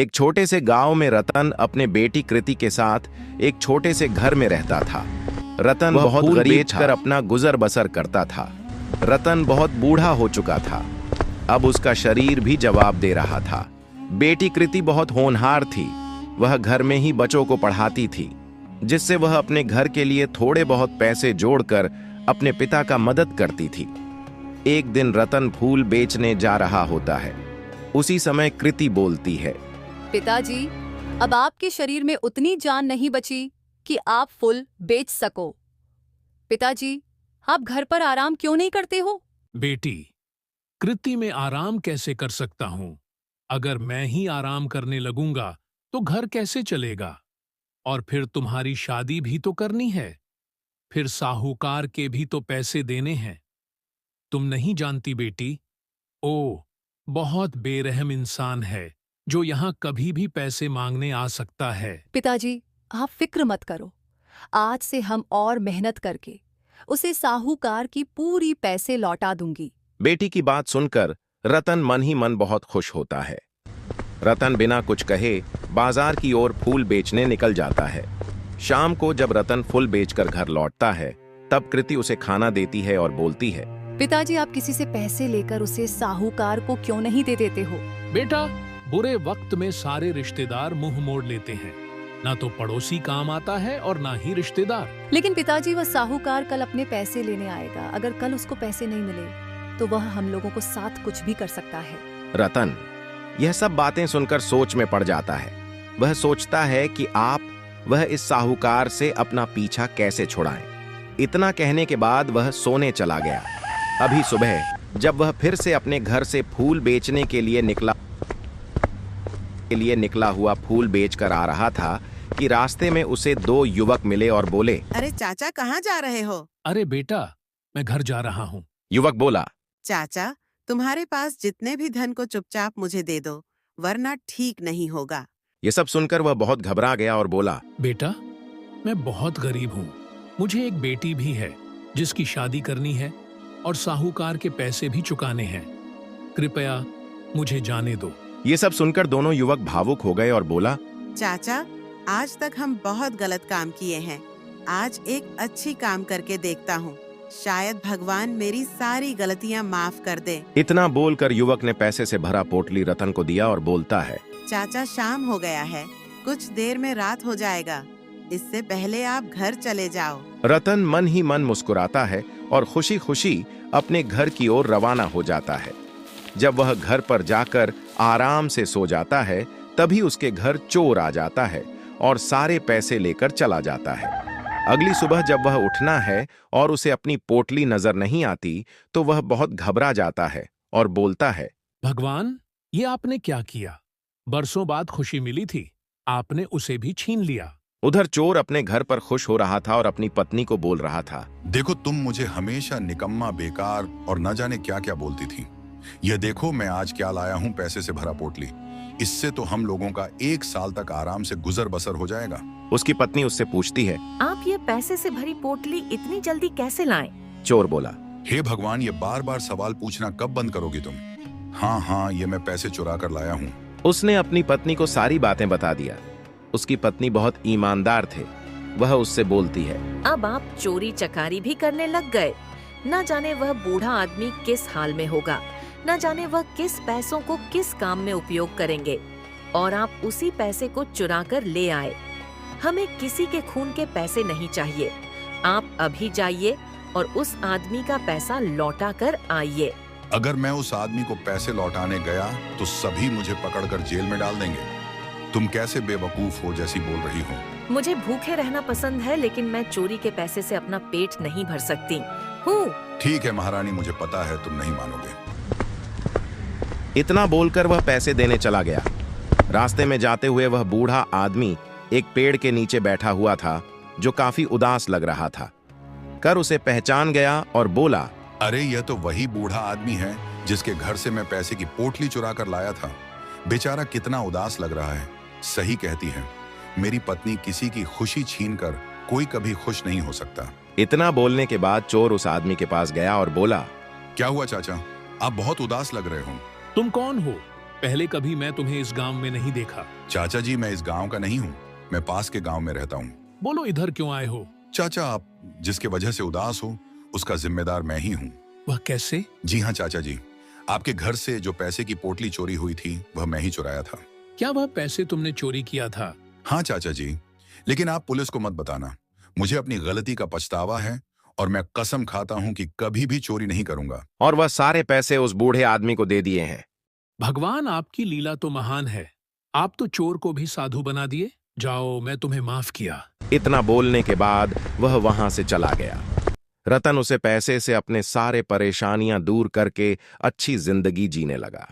एक छोटे से गांव में रतन अपने बेटी कृति के साथ एक छोटे से घर में रहता था। रतन बहुत गरीब कर अपना गुजर बसर करता था। रतन बहुत बूढ़ा हो चुका था। अब उसका शरीर भी जवाब दे रहा था। बेटी कृति बहुत होनहार थी। वह घर में ही बच्चों को पढ़ाती थी, जिससे वह अपने घर के लिए थोड़े बहुत पैसे जोड़कर अपने पिता का मदद करती थी। एक दिन रतन फूल बेचने जा रहा होता है। उसी समय कृति बोलती है, पिताजी, अब आपके शरीर में उतनी जान नहीं बची कि आप फूल बेच सको। पिताजी, आप घर पर आराम क्यों नहीं करते हो? बेटी, कृति में आराम कैसे कर सकता हूं? अगर मैं ही आराम करने लगूंगा तो घर कैसे चलेगा? और फिर तुम्हारी शादी भी तो करनी है। फिर साहूकार के भी तो पैसे देने हैं। तुम नहीं जानती बेटी, ओ बहुत बेरहम इंसान है जो यहां कभी भी पैसे मांगने आ सकता है। पिताजी, आप फिक्र मत करो। आज से हम और मेहनत करके उसे साहूकार की पूरी पैसे लौटा दूंगी। बेटी की बात सुनकर रतन मन ही मन बहुत खुश होता है। रतन बिना कुछ कहे बाजार की ओर फूल बेचने निकल जाता है। शाम को जब रतन फूल बेचकर घर लौटता है, तब कृति उसे खाना देती है और बोलती है, पिताजी, आप किसी से पैसे लेकर उसे साहूकार को क्यों नहीं दे देते हो? बेटा, बुरे वक्त में सारे रिश्तेदार मुंह मोड़ लेते हैं। ना तो पड़ोसी काम आता है और ना ही रिश्तेदार। लेकिन पिताजी, वह साहूकार कल अपने पैसे लेने आएगा। अगर कल उसको पैसे नहीं मिले तो वह हम लोगों को साथ कुछ भी कर सकता है। रतन यह सब बातें सुनकर सोच में पड़ जाता है। वह सोचता है कि वह इस साहूकार से अपना पीछा कैसे छुड़ाएं। इतना कहने के बाद वह सोने चला गया। अभी सुबह जब वह फिर से अपने घर से फूल बेचने के लिए निकला हुआ फूल बेचकर आ रहा था कि रास्ते में उसे दो युवक मिले और बोले, अरे चाचा, कहाँ जा रहे हो? अरे बेटा, मैं घर जा रहा हूँ। युवक बोला, चाचा, तुम्हारे पास जितने भी धन को चुपचाप मुझे दे दो, वरना ठीक नहीं होगा। ये सब सुनकर वह बहुत घबरा गया और बोला, बेटा, मैं बहुत गरीब हूँ। मुझे एक बेटी भी है जिसकी शादी करनी है और साहूकार के पैसे भी चुकाने हैं। कृपया मुझे जाने दो। ये सब सुनकर दोनों युवक भावुक हो गए और बोला, चाचा, आज तक हम बहुत गलत काम किए हैं। आज एक अच्छी काम करके देखता हूँ। शायद भगवान मेरी सारी गलतियाँ माफ कर दे। इतना बोलकर युवक ने पैसे से भरा पोटली रतन को दिया और बोलता है, चाचा, शाम हो गया है, कुछ देर में रात हो जाएगा। इससे पहले आप घर चले जाओ। रतन मन ही मन मुस्कुराता है और खुशी खुशी अपने घर की ओर रवाना हो जाता है। जब वह घर पर जाकर आराम से सो जाता है, तभी उसके घर चोर आ जाता है और सारे पैसे लेकर चला जाता है। अगली सुबह जब वह उठना है और उसे अपनी पोटली नजर नहीं आती, तो वह बहुत घबरा जाता है और बोलता है, भगवान, ये आपने क्या किया? बरसों बाद खुशी मिली थी, आपने उसे भी छीन लिया। उधर चोर अपने घर पर खुश हो रहा था और अपनी पत्नी को बोल रहा था, देखो, तुम मुझे हमेशा निकम्मा, बेकार और न जाने क्या क्या बोलती थी। यह देखो मैं आज क्या लाया हूँ, पैसे से भरा पोटली। इससे तो हम लोगों का 1 साल तक आराम से गुजर बसर हो जाएगा। उसकी पत्नी उससे पूछती है, आप ये पैसे से भरी पोटली इतनी जल्दी कैसे लाएं? चोर बोला, हे भगवान, ये बार बार सवाल पूछना कब बंद करोगी तुम? हाँ, ये मैं पैसे चुरा कर लाया हूँ। उसने अपनी पत्नी को सारी बातें बता दिया। उसकी पत्नी बहुत ईमानदार थे। वह उससे बोलती है, अब आप चोरी चकारी भी करने लग गए। न जाने वह बूढ़ा आदमी किस हाल में होगा, न जाने वह किस पैसों को किस काम में उपयोग करेंगे, और आप उसी पैसे को चुरा कर ले आए। हमें किसी के खून के पैसे नहीं चाहिए। आप अभी जाइए और उस आदमी का पैसा लौटा कर आइए। अगर मैं उस आदमी को पैसे लौटाने गया तो सभी मुझे पकड़कर जेल में डाल देंगे। तुम कैसे बेवकूफ हो जैसी बोल रही हो। मुझे भूखे रहना पसंद है, लेकिन मैं चोरी के पैसे से अपना पेट नहीं भर सकती हूँ। ठीक है महारानी, मुझे पता है तुम नहीं मानोगे। इतना बोलकर वह पैसे देने चला गया। रास्ते में जाते हुए वह बूढ़ा आदमी एक पेड़ के नीचे बैठा हुआ था, जो काफी उदास लग रहा था। कर उसे पहचान गया और बोला, अरे यह तो वही बूढ़ा आदमी है जिसके घर से मैं पैसे की पोटली चुरा कर लाया था। बेचारा कितना उदास लग रहा है। सही कहती है, मेरी पत्नी किसी की खुशी छीनकर कोई कभी खुश नहीं हो सकता। इतना बोलने के बाद चोर उस आदमी के पास गया और बोला, क्या हुआ चाचा, आप बहुत उदास लग रहे हो। तुम कौन हो पहले कभी मैं तुम्हें इस गांव में नहीं देखा। चाचा जी, मैं इस गांव का नहीं हूँ, मैं पास के गांव में रहता हूँ। बोलो इधर क्यों आए हो? चाचा, आप जिसके वजह से उदास हो उसका जिम्मेदार मैं ही हूँ। वह कैसे? जी हाँ चाचा जी, आपके घर से जो पैसे की पोटली चोरी हुई थी वह मैं ही चुराया था। क्या वह पैसे तुमने चोरी किया था? हाँ चाचा जी, लेकिन आप पुलिस को मत बताना। मुझे अपनी गलती का पछतावा है और मैं कसम खाता हूँ कि कभी भी चोरी नहीं करूंगा। और वह सारे पैसे उस बूढ़े आदमी को दे दिए हैं। भगवान, आपकी लीला तो महान है। आप तो चोर को भी साधु बना दिए। जाओ, मैं तुम्हें माफ किया। इतना बोलने के बाद वह वहां से चला गया। रतन उसे पैसे से अपने सारे परेशानियां दूर करके अच्छी जिंदगी जीने लगा।